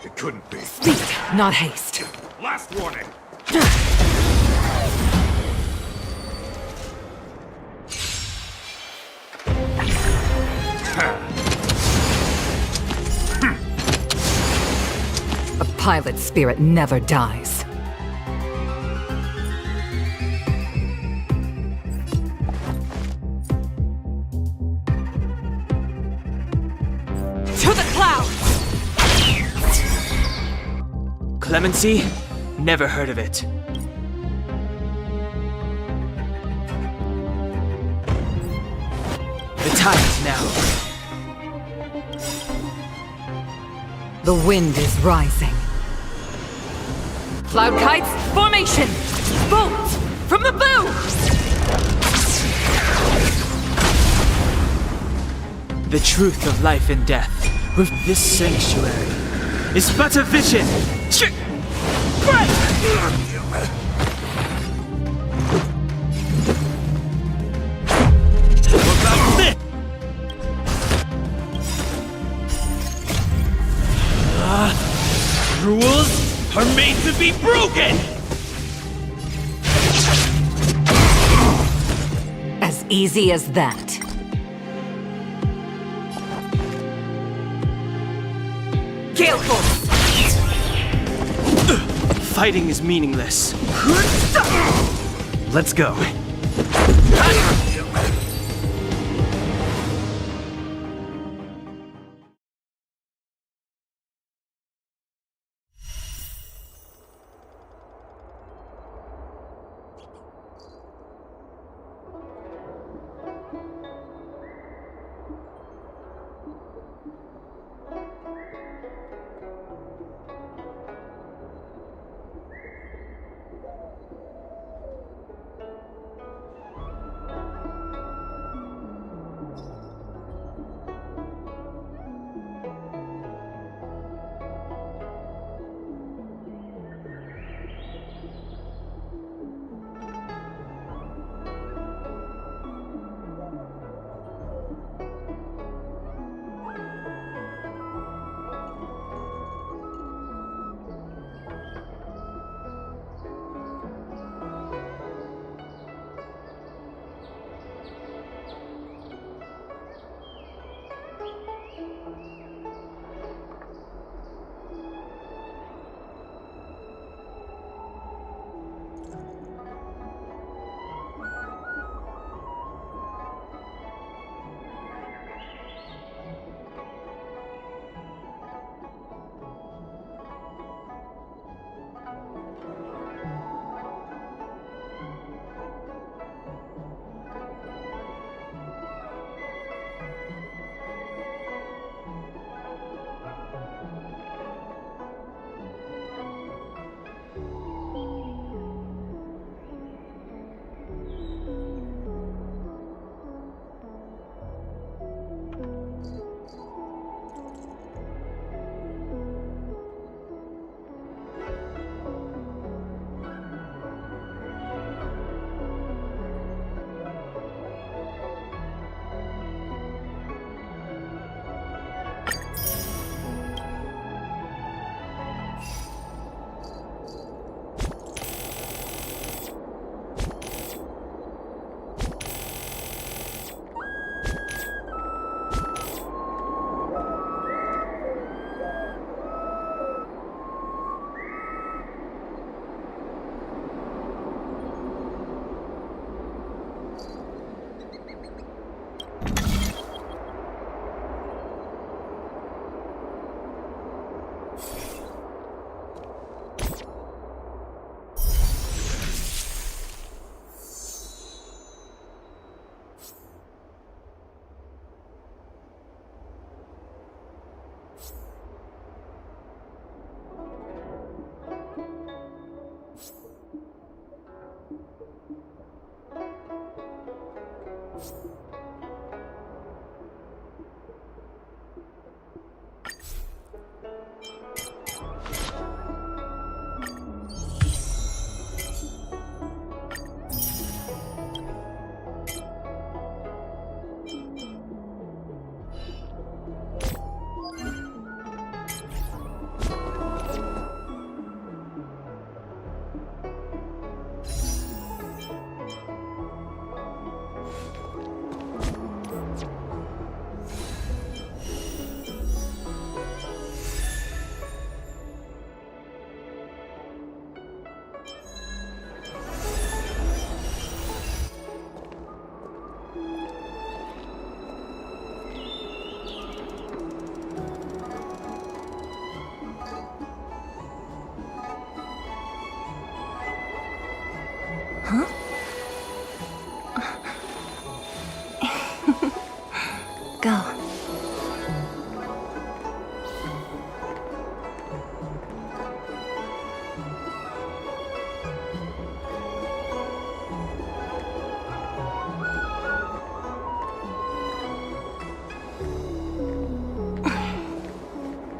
It couldn't be. Speed, not haste. Last warning. A pilot's spirit never dies. To the clouds! Clemency? Never heard of it. The tide's now. The wind is rising. Cloud kites, formation! Bolt! From the bow! The truth of life and death with this sanctuary is but a vision! Rules are made to be broken! As easy as that. Gale Force! Fighting is meaningless. Let's go.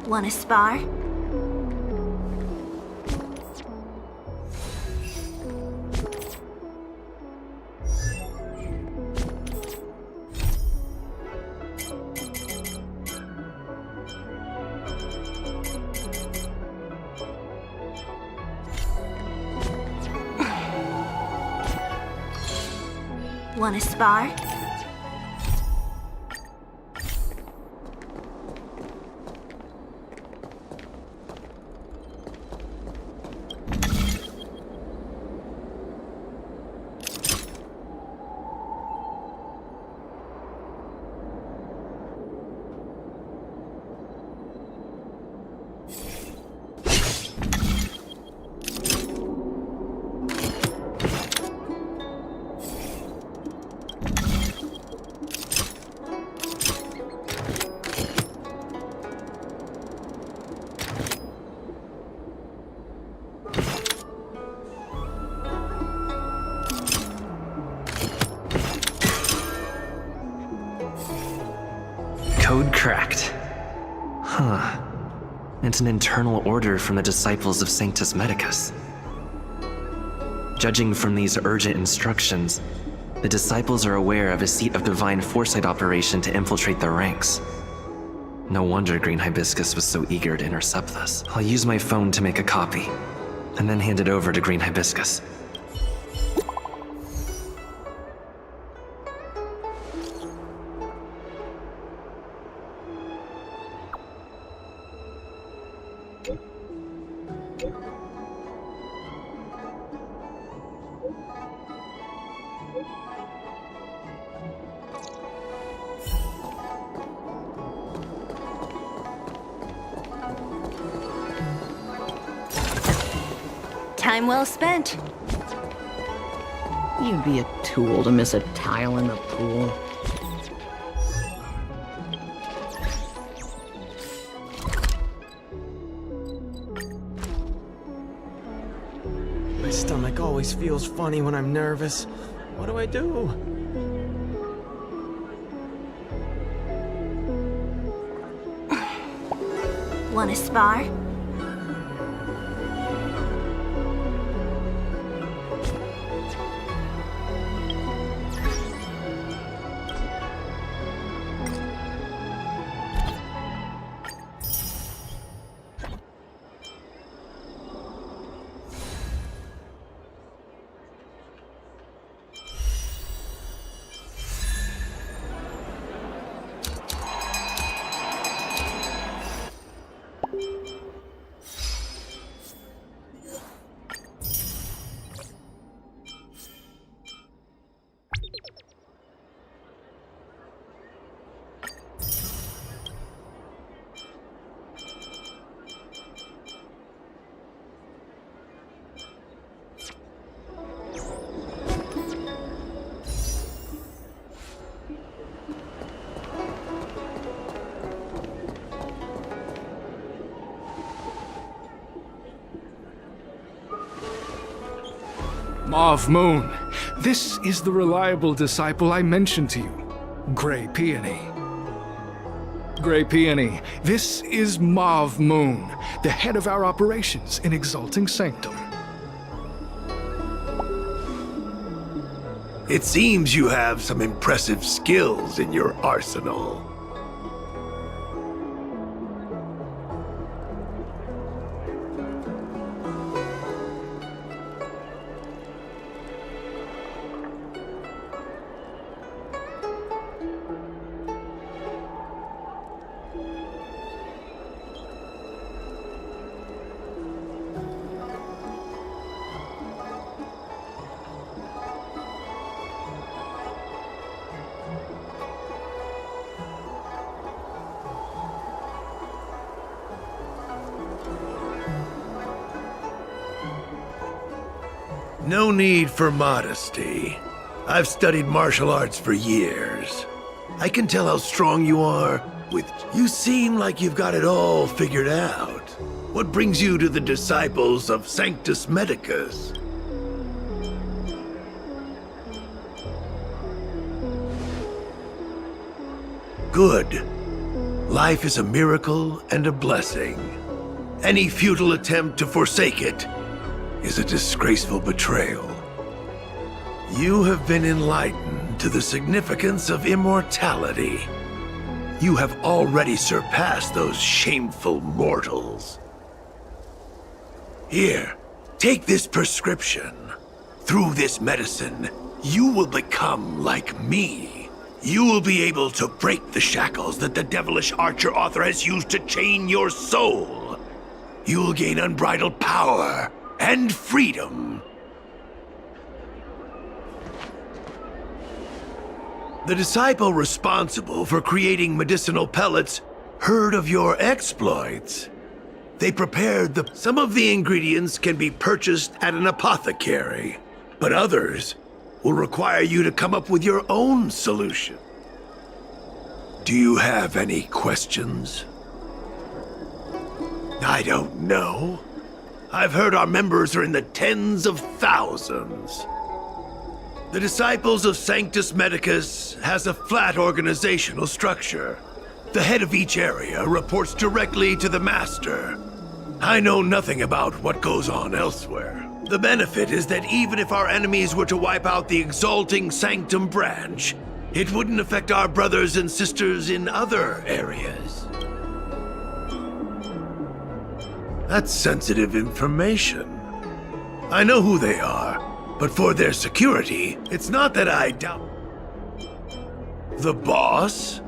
Wanna spar? Wanna spar? Code cracked. Huh. It's an internal order from the disciples of Sanctus Medicus. Judging from these urgent instructions, the disciples are aware of a seat of divine foresight operation to infiltrate their ranks. No wonder Green Hibiscus was so eager to intercept this. I'll use my phone to make a copy, and then hand it over to Green Hibiscus. Time well spent. You'd be a tool to miss a tile in the pool. My stomach always feels funny when I'm nervous. What do I do? Wanna spar? Mauve Moon, this is the reliable disciple I mentioned to you, Grey Peony. Grey Peony, this is Mauve Moon, the head of our operations in Exalting Sanctum. It seems you have some impressive skills in your arsenal. No need for modesty. I've studied martial arts for years. I can tell how strong you are with... You seem like you've got it all figured out. What brings you to the disciples of Sanctus Medicus? Good. Life is a miracle and a blessing. Any futile attempt to forsake it is a disgraceful betrayal. You have been enlightened to the significance of immortality. You have already surpassed those shameful mortals. Here, take this prescription. Through this medicine, you will become like me. You will be able to break the shackles that the devilish archer author has used to chain your soul. You will gain unbridled power and freedom. The disciple responsible for creating medicinal pellets heard of your exploits. They prepared some of the ingredients can be purchased at an apothecary, but others will require you to come up with your own solution. Do you have any questions? I don't know. I've heard our members are in the tens of thousands. The Disciples of Sanctus Medicus has a flat organizational structure. The head of each area reports directly to the Master. I know nothing about what goes on elsewhere. The benefit is that even if our enemies were to wipe out the Exalting Sanctum branch, it wouldn't affect our brothers and sisters in other areas. That's sensitive information. I know who they are. But for their security, it's not that I doubt. The boss?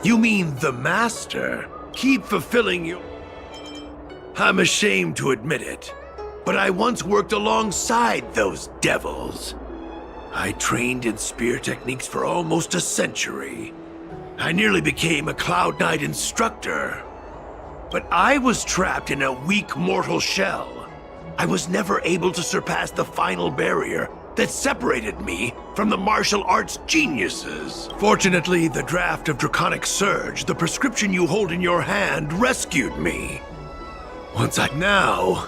You mean the master? Keep fulfilling your... I'm ashamed to admit it, but I once worked alongside those devils. I trained in spear techniques for almost a century. I nearly became a Cloud Knight instructor. But I was trapped in a weak mortal shell. I was never able to surpass the final barrier that separated me from the martial arts geniuses. Fortunately, the draft of Draconic Surge, the prescription you hold in your hand, rescued me. Now,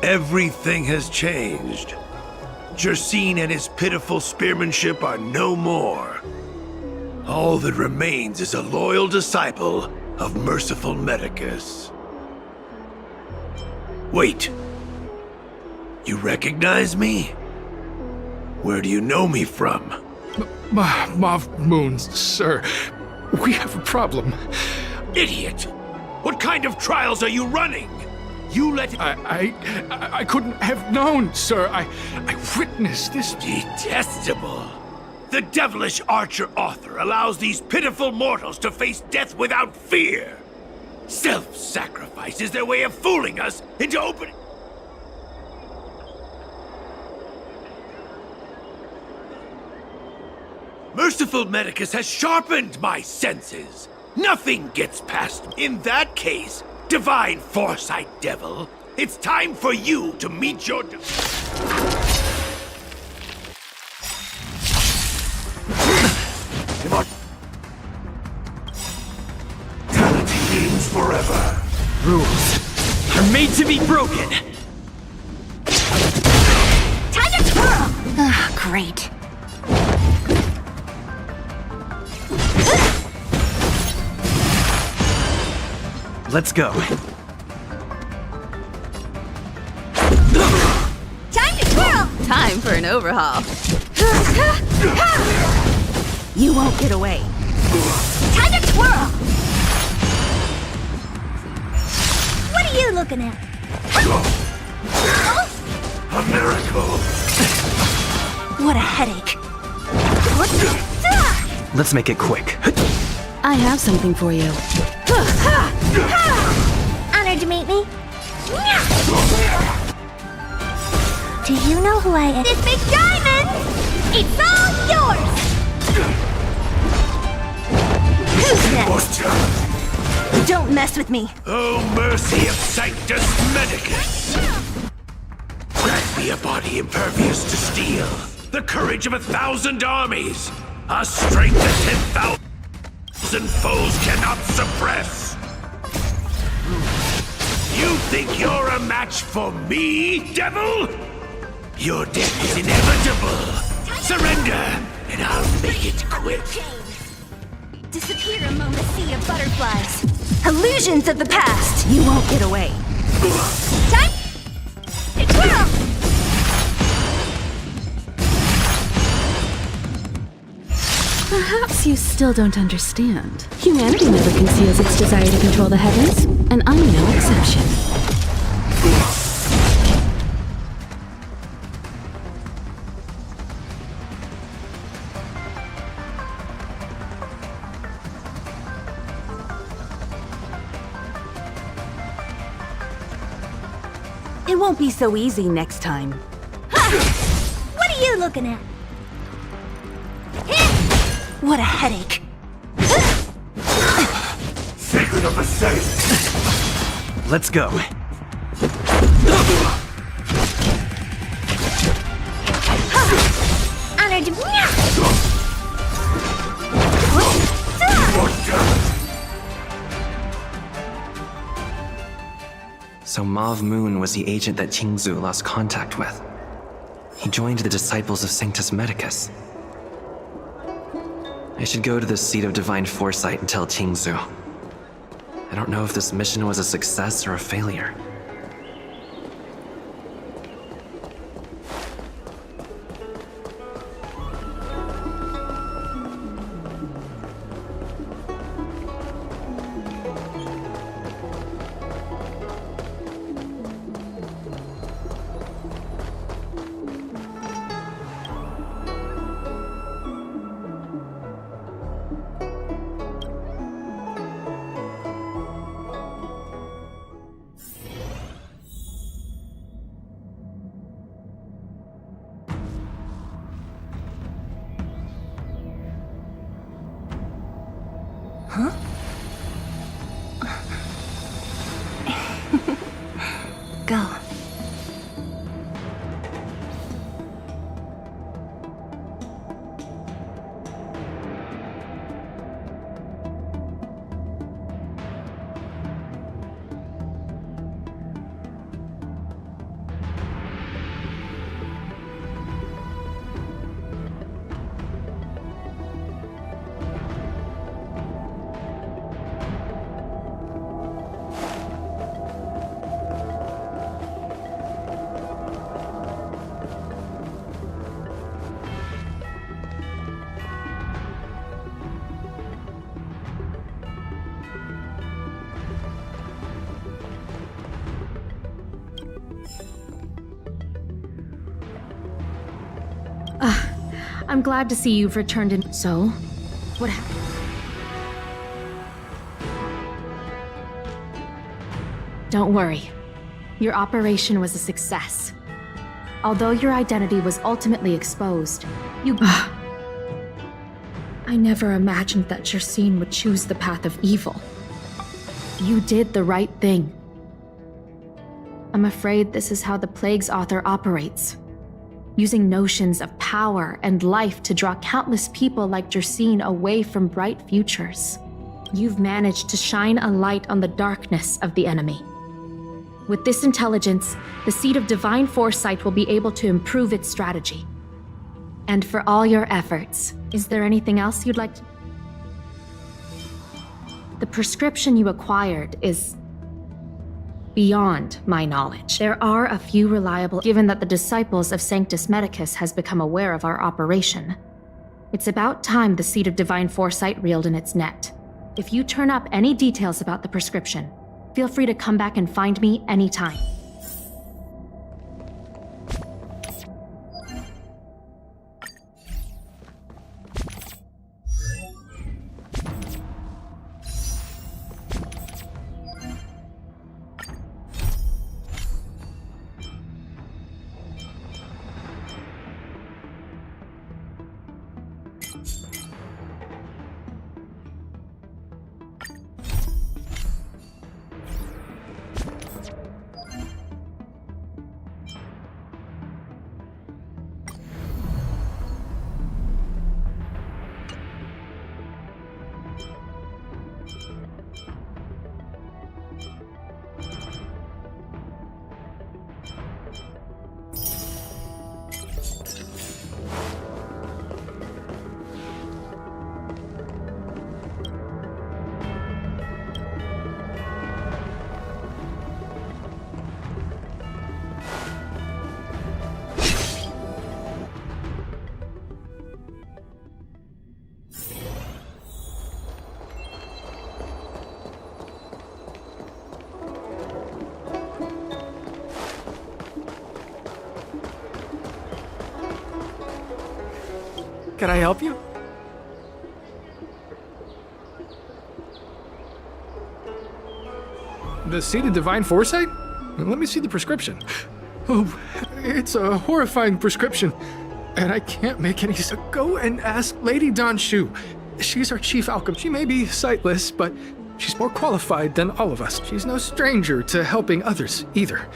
everything has changed. Jersine and his pitiful spearmanship are no more. All that remains is a loyal disciple of Merciful Medicus. Wait. You recognize me? Where do you know me from? Mav Moon, sir. We have a problem. Idiot! What kind of trials are you running? You let... I couldn't have known, sir. I witnessed this... Detestable! The devilish archer author allows these pitiful mortals to face death without fear. Self-sacrifice is their way of fooling us into opening... Merciful Medicus has sharpened my senses. Nothing gets past me. In that case, Divine Foresight Devil, it's time for you to meet your... Mortality means forever. Rules are made to be broken. Time to twirl! Ah, great. Let's go. Time to twirl! Time for an overhaul. You won't get away. Time to twirl! What are you looking at? A miracle. What a headache. Let's make it quick. I have something for you. Honored to meet me. Do you know who I am? This big diamond! It's all yours! Who's next? Don't mess with me. Oh, mercy of Sanctus Medicus! Grant me a body impervious to steel, the courage of 1,000 armies, a strength that 10,000 foes cannot suppress. You think you're a match for me, devil? Your death is inevitable. Surrender, and I'll make it quick. Disappear among the sea of butterflies. Illusions of the past. You won't get away. Time to twirl! Perhaps you still don't understand. Humanity never conceals its desire to control the heavens, and I'm no exception. It won't be so easy next time. What are you looking at? What a headache. Sacred of the Saint! Let's go. Honor to... So Mauve Moon was the agent that Qingzu lost contact with. He joined the disciples of Sanctus Medicus. I should go to the seat of divine foresight and tell Qingzu. I don't know if this mission was a success or a failure. Go. I'm glad to see you've returned in. So, what happened? Don't worry. Your operation was a success. Although your identity was ultimately exposed, you... I never imagined that Jersine would choose the path of evil. You did the right thing. I'm afraid this is how the Plague's author operates. Using notions of power and life to draw countless people like Jersine away from bright futures. You've managed to shine a light on the darkness of the enemy. With this intelligence, the Seed of Divine Foresight will be able to improve its strategy. And for all your efforts, is there anything else you'd like to... The prescription you acquired is beyond my knowledge. There are a few reliable, given that the disciples of Sanctus Medicus has become aware of our operation. It's about time the Seed of Divine Foresight reeled in its net. If you turn up any details about the prescription, feel free to come back and find me anytime. Can I help you? The seed of divine foresight? Let me see the prescription. Oh, it's a horrifying prescription. And I can't make any so go and ask Lady Dan Shu. She's our chief alchemist. She may be sightless, but she's more qualified than all of us. She's no stranger to helping others, either.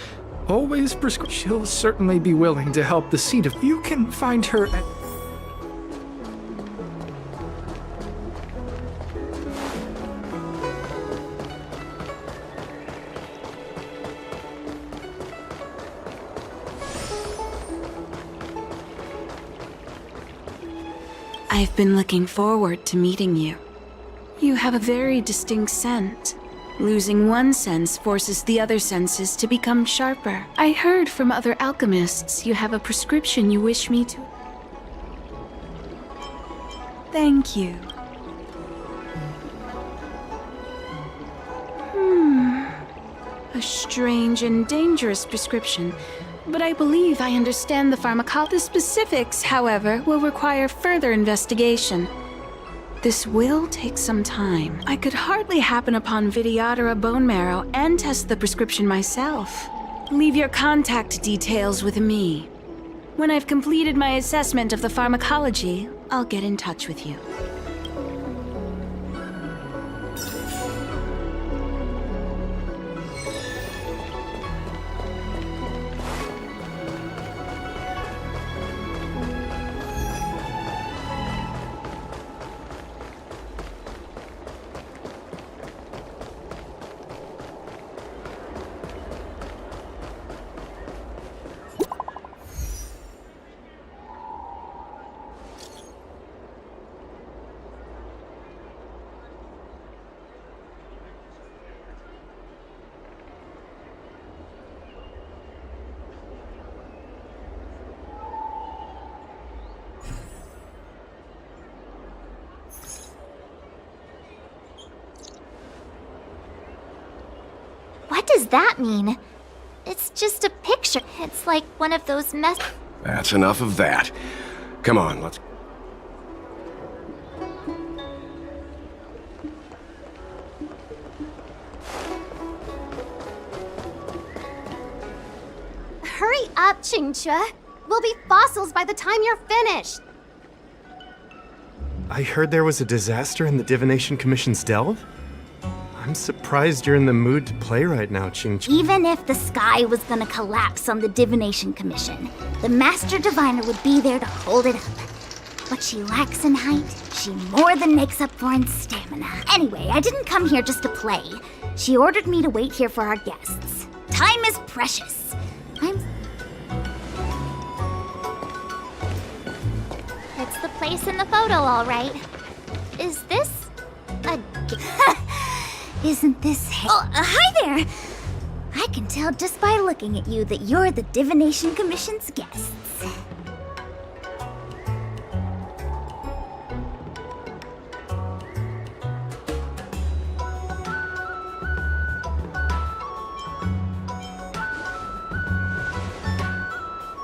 Always prescribe. She'll certainly be willing to help the seed of... You can find her at... I've been looking forward to meeting you. You have a very distinct scent. Losing one sense forces the other senses to become sharper. I heard from other alchemists you have a prescription you wish me to... Thank you. A strange and dangerous prescription. But I believe I understand the pharmacology. The specifics, however, will require further investigation. This will take some time. I could hardly happen upon Vidyadhara bone marrow and test the prescription myself. Leave your contact details with me. When I've completed my assessment of the pharmacology, I'll get in touch with you. What does that mean? It's just a picture. It's like one of those That's enough of that. Come on, let's... Hurry up, Qingque. We'll be fossils by the time you're finished. I heard there was a disaster in the Divination Commission's delve? I'm surprised you're in the mood to play right now, Qingque. Even if the sky was gonna collapse on the Divination Commission, the Master Diviner would be there to hold it up. What she lacks in height, she more than makes up for in stamina. Anyway, I didn't come here just to play. She ordered me to wait here for our guests. Time is precious. It's the place in the photo, all right. Is this a... Isn't this... Oh, hi there! I can tell just by looking at you that you're the Divination Commission's guests.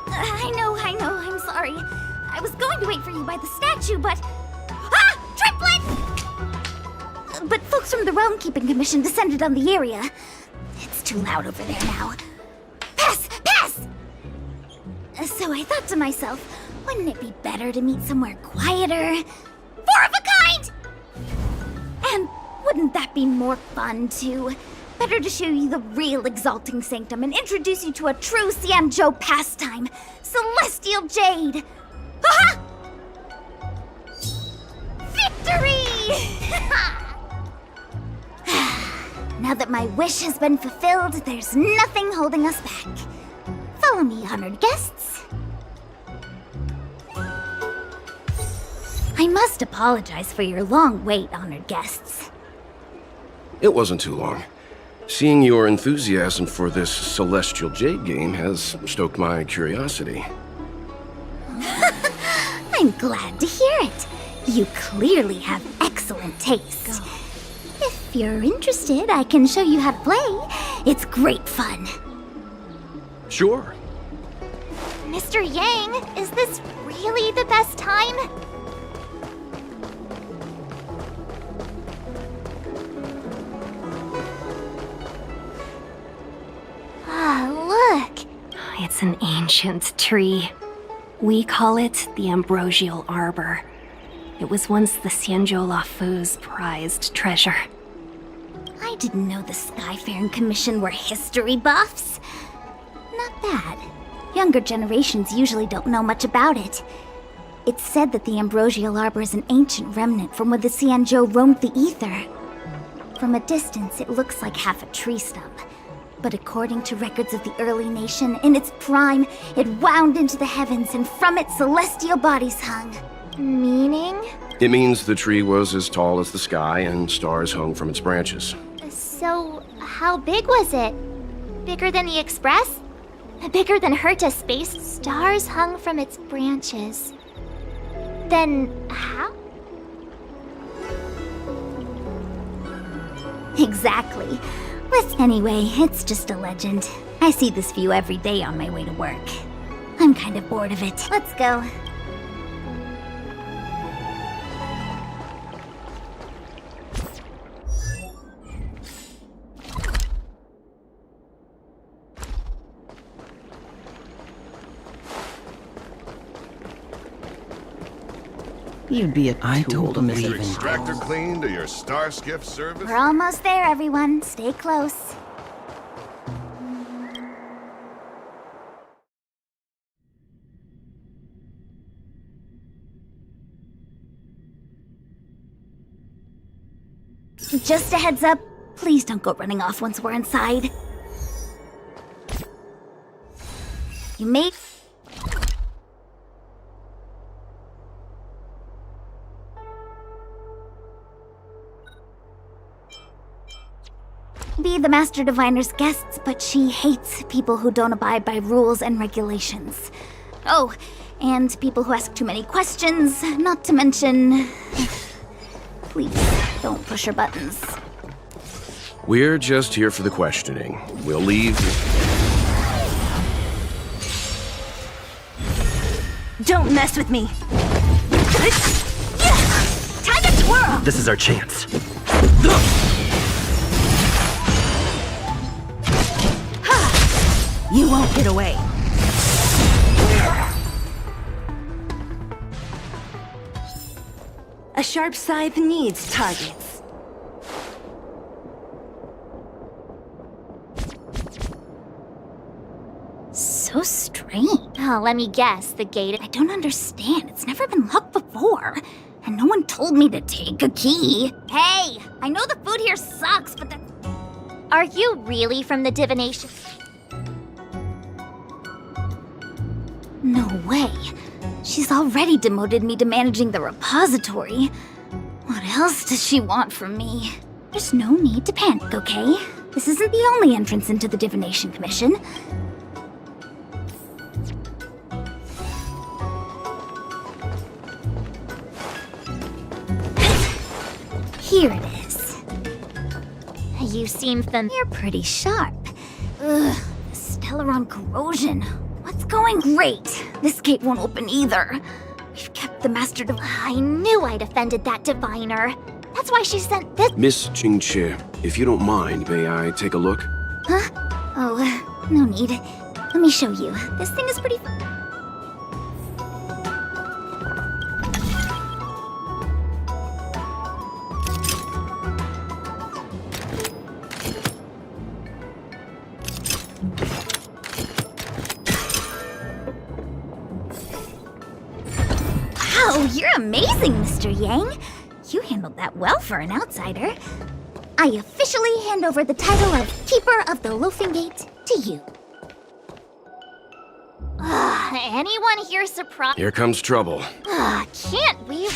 I know, I'm sorry. I was going to wait for you by the statue, but... Ah! Triplet! But folks from the Realm Keeping Commission descended on the area. It's too loud over there now. Pass! Pass! So I thought to myself, wouldn't it be better to meet somewhere quieter? Four of a kind! And wouldn't that be more fun, too? Better to show you the real Exalting Sanctum and introduce you to a true Xianzhou pastime, Celestial Jade! Aha! Victory! Now that my wish has been fulfilled, there's nothing holding us back. Follow me, honored guests. I must apologize for your long wait, honored guests. It wasn't too long. Seeing your enthusiasm for this Celestial Jade game has stoked my curiosity. I'm glad to hear it. You clearly have excellent taste. If you're interested, I can show you how to play. It's great fun. Sure. Mr. Yang, is this really the best time? It's an ancient tree. We call it the Ambrosial Arbor. It was once the Xianzhou Lafu's prized treasure. I didn't know the Skyfaring Commission were history buffs. Not bad. Younger generations usually don't know much about it. It's said that the Ambrosial Arbor is an ancient remnant from when the Xianzhou roamed the ether. From a distance, it looks like half a tree stump. But according to records of the early nation, in its prime, it wound into the heavens and from it celestial bodies hung. Meaning? It means the tree was as tall as the sky and stars hung from its branches. So, how big was it? Bigger than the Express? Bigger than Herta space? Stars hung from its branches. Then, how? Exactly. Anyway, it's just a legend. I see this view every day on my way to work. I'm kind of bored of it. Let's go. You'd be a I tool don't to miss believe a in Extractor clean to your star skiff service? We're almost there, everyone. Stay close. Just a heads up, please don't go running off once we're inside. You may... be the Master Diviner's guests, but she hates people who don't abide by rules and regulations. Oh, and people who ask too many questions, not to mention... Please, don't push her buttons. We're just here for the questioning. We'll leave. Don't mess with me! Time to twirl! This is our chance. You won't get away. A sharp scythe needs targets. So strange. Oh, let me guess, the gate... I don't understand. It's never been locked before. And no one told me to take a key. Hey, I know the food here sucks, but the... Are you really from the divination? No way. She's already demoted me to managing the repository. What else does she want from me? There's no need to panic, okay? This isn't the only entrance into the Divination Commission. Here it is. You seem You're pretty sharp. Ugh, the Stellaron corrosion. What's going great? This gate won't open either. We've kept the Master I knew I'd offended that diviner. That's why she sent this- Miss Qingqi, if you don't mind, may I take a look? Huh? Oh, no need. Let me show you. This thing is pretty... Wow, you're amazing, Mr. Yang. You handled that well for an outsider. I officially hand over the title of Keeper of the Loafing Gate to you. Anyone here surprised? Here comes trouble. Can't we?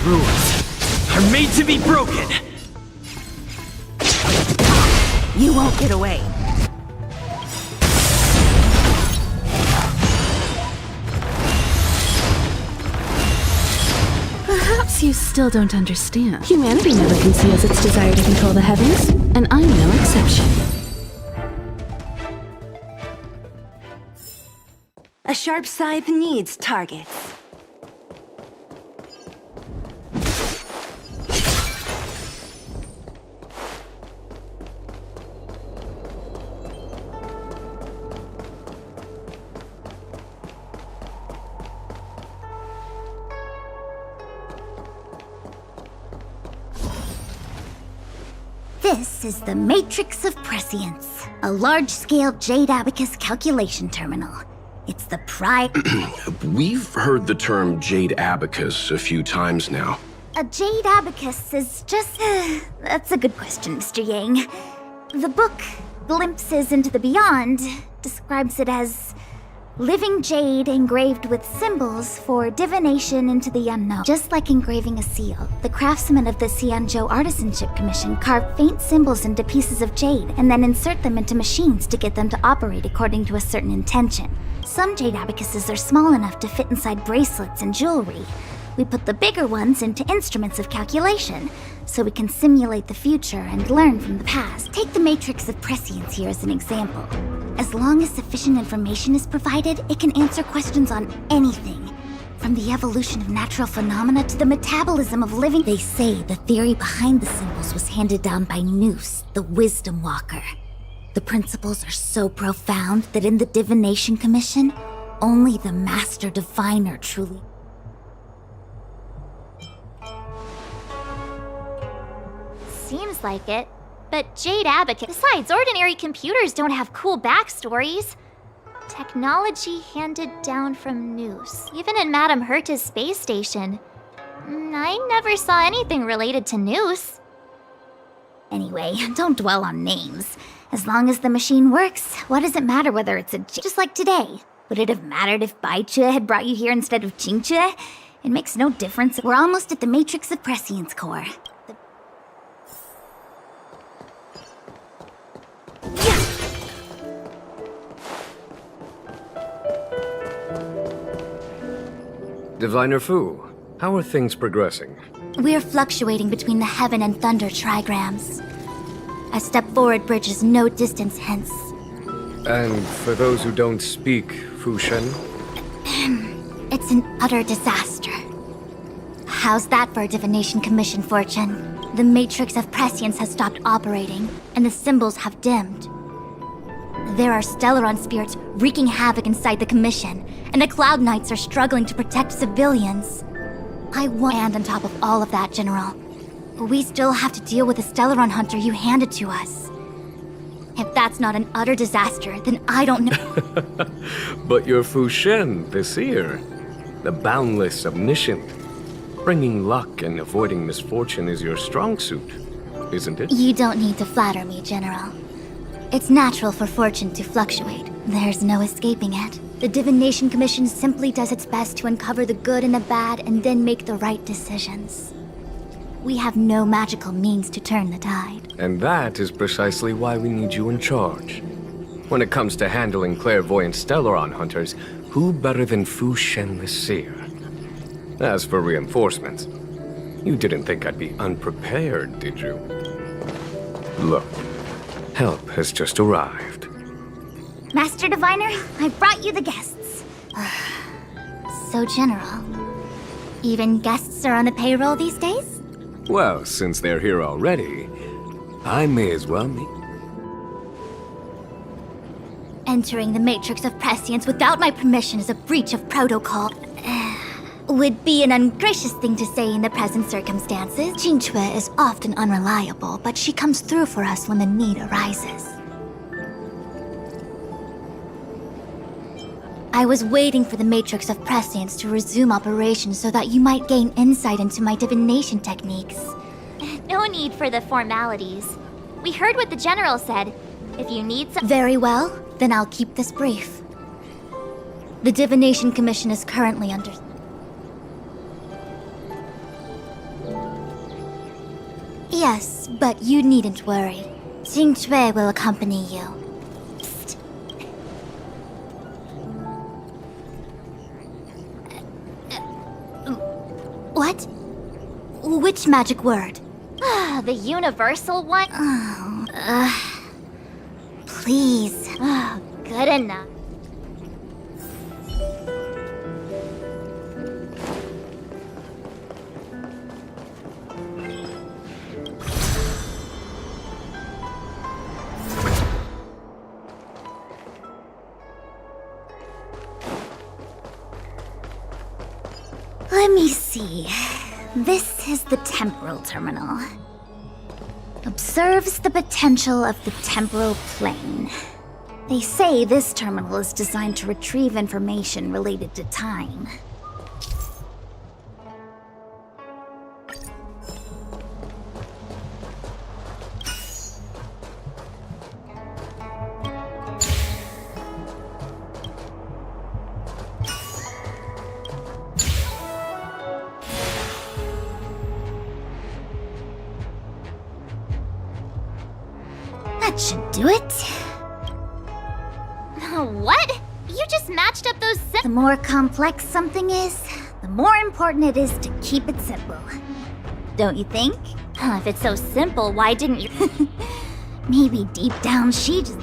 Rules are made to be broken! You won't get away. Perhaps you still don't understand. Humanity never conceals its desire to control the heavens, and I'm no exception. A sharp scythe needs targets. This is the Matrix of Prescience, a large-scale Jade Abacus calculation terminal. It's the We've heard the term Jade Abacus a few times now. A Jade Abacus is just... that's a good question, Mr. Yang. The book, Glimpses into the Beyond, describes it as living jade engraved with symbols for divination into the unknown. Just like engraving a seal, the craftsmen of the Xianzhou Artisanship Commission carve faint symbols into pieces of jade and then insert them into machines to get them to operate according to a certain intention. Some jade abacuses are small enough to fit inside bracelets and jewelry. We put the bigger ones into instruments of calculation, so we can simulate the future and learn from the past. Take the Matrix of Prescience here as an example. As long as sufficient information is provided, it can answer questions on anything, from the evolution of natural phenomena to the metabolism of living. They say the theory behind the symbols was handed down by Nous, the Wisdom Walker. The principles are so profound that in the Divination Commission, only the Master Diviner truly... Seems like it. But Jade Abacus... Besides, ordinary computers don't have cool backstories. Technology handed down from Nous. Even in Madame Herta's space station. I never saw anything related to Nous. Anyway, don't dwell on names. As long as the machine works, what does it matter whether it's a just like today? Would it have mattered if Baichue had brought you here instead of Qingchue? It makes no difference. We're almost at the Matrix of Prescience core. Diviner Fu, how are things progressing? We're fluctuating between the heaven and thunder trigrams. A step forward bridges no distance hence. And for those who don't speak Fu Shen? It's an utter disaster. How's that for a Divination Commission fortune? The Matrix of Prescience has stopped operating, and the symbols have dimmed. There are Stellaron spirits wreaking havoc inside the Commission, and the Cloud Knights are struggling to protect civilians. And on top of all of that, General, we still have to deal with the Stellaron hunter you handed to us. If that's not an utter disaster, then I don't know. But you're Fu Shen, the seer, the boundless omniscient. Bringing luck and avoiding misfortune is your strong suit, isn't it? You don't need to flatter me, General. It's natural for fortune to fluctuate. There's no escaping it. The Divination Commission simply does its best to uncover the good and the bad and then make the right decisions. We have no magical means to turn the tide. And that is precisely why we need you in charge. When it comes to handling clairvoyant Stellaron hunters, who better than Fu Shen the Seer? As for reinforcements, you didn't think I'd be unprepared, did you? Look, help has just arrived. Master Diviner, I brought you the guests. So general. Even guests are on the payroll these days? Well, since they're here already, I may as well meet. Entering the Matrix of Prescience without my permission is a breach of protocol. Would be an ungracious thing to say in the present circumstances. Qingchue is often unreliable, but she comes through for us when the need arises. I was waiting for the Matrix of Prescience to resume operations so that you might gain insight into my divination techniques. No need for the formalities. We heard what the General said. If you need some— Very well, then I'll keep this brief. The Divination Commission is currently under— Yes, but you needn't worry. Qingchue will accompany you. Psst. What? Which magic word? The universal one? Please. Good enough. Let me see. This is the temporal terminal. Observes the potential of the temporal plane. They say this terminal is designed to retrieve information related to time. That should do it. What? You just matched up those The more complex something is, the more important it is to keep it simple. Don't you think? If it's so simple, why didn't you? Maybe deep down she just...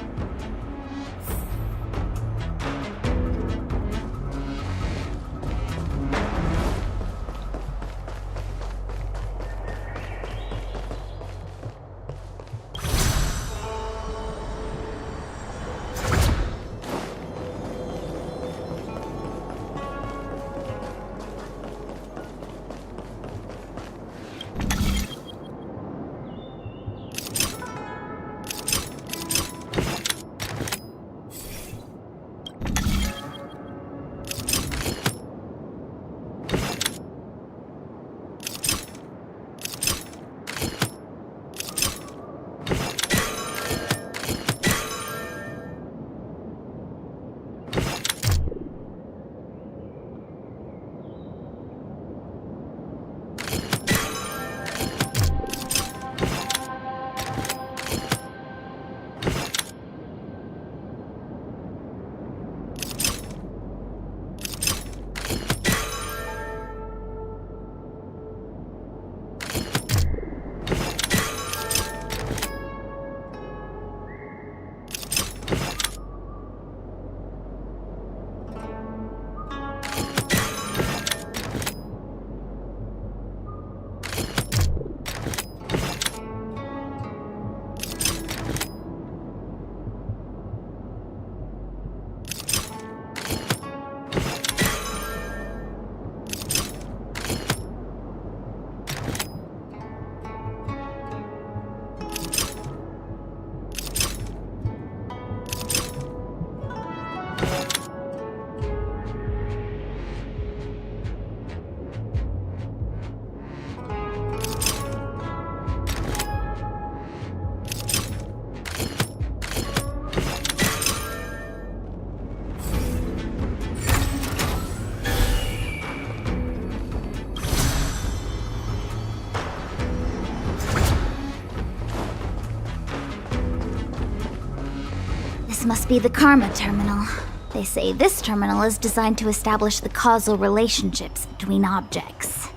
Must be the Karma Terminal. They say this terminal is designed to establish the causal relationships between objects.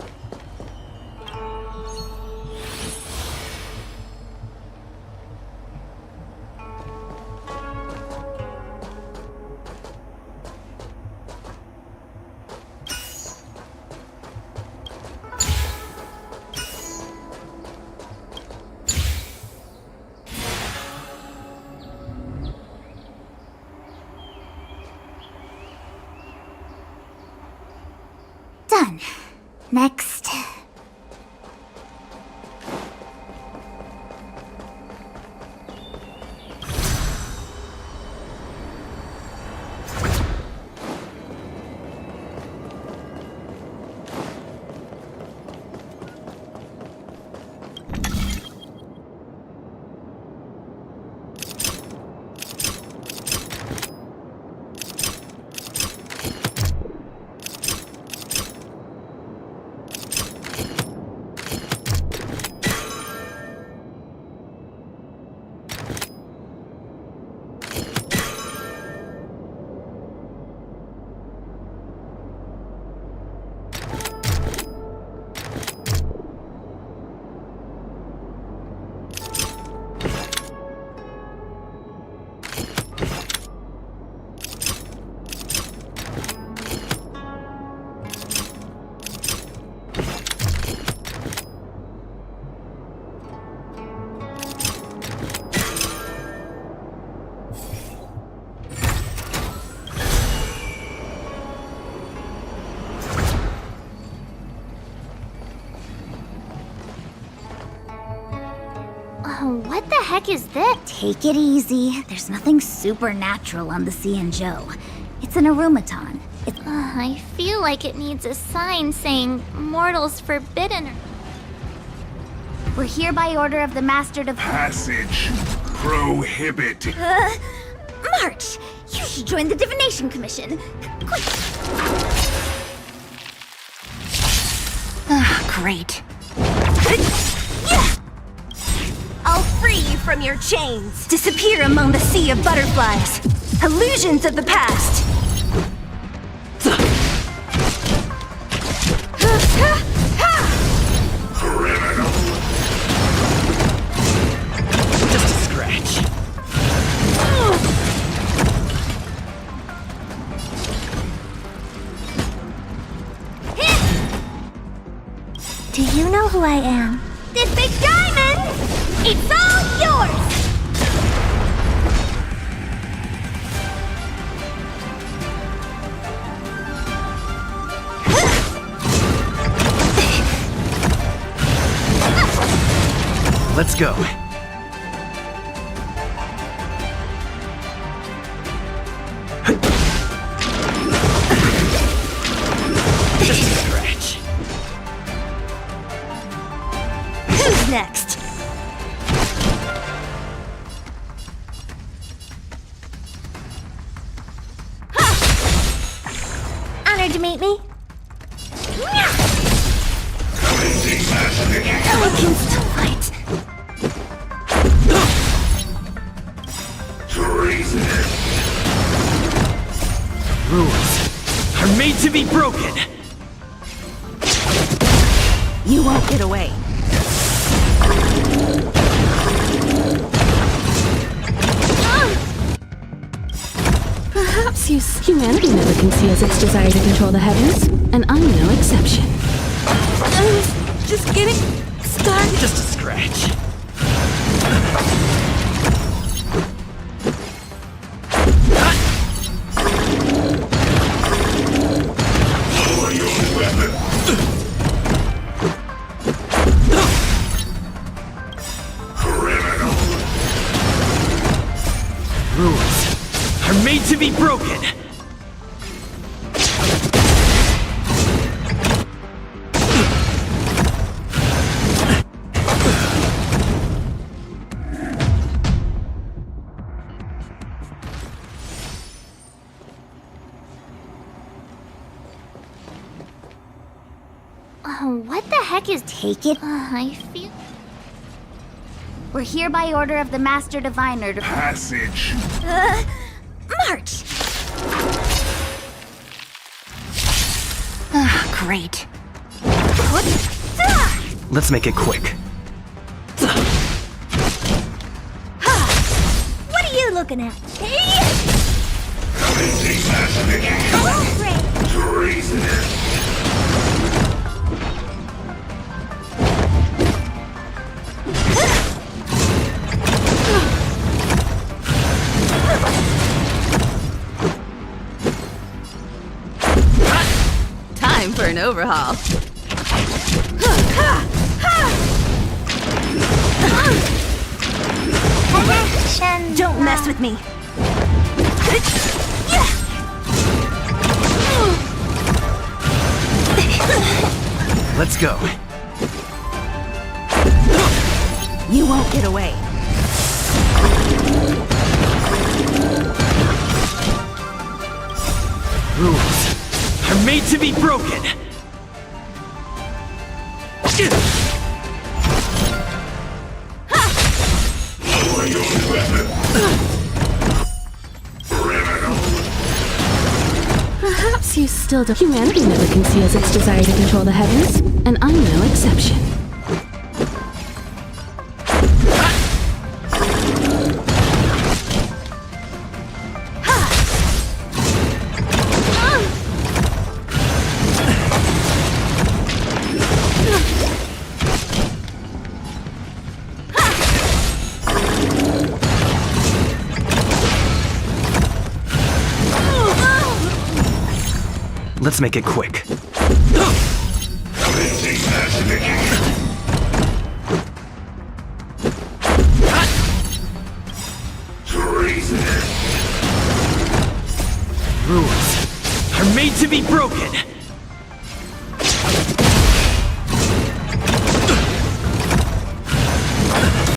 Done. Next. what the heck is this? Take it easy. There's nothing supernatural on the Xianzhou. It's an aromaton. I feel like it needs a sign saying mortals forbidden. We're here by order of the Master Passage prohibited. March! You should join the Divination Commission. Quick! Great. I'll free you from your chains. Disappear among the sea of butterflies. Illusions of the past. Criminal. Just a scratch. Do you know who I am? This big diamond! It's all yours! Let's go. Just a scratch. Who's next? Honored to meet me. Elegance to light. Rules are made to be broken. You won't get away. Perhaps humanity never conceals its desire to control the heavens, and I'm no exception. Just getting started. Just a scratch. Lower your weapon. Criminal. Rules are made to be broken. What the heck is... Take it. I feel... We're here by order of the Master Diviner. Passage. March! Great. Let's make it quick. What are you looking at? Commencing mass treasonous. Time for an overhaul. Don't mess with me. Let's go. You won't get away. Rules are made to be broken. Lower your weapon. Criminal. Perhaps you still don't. Humanity never conceals its desire to control the heavens, and I'm no exception. Let's make it quick. Commencing mass Rules are made to be broken.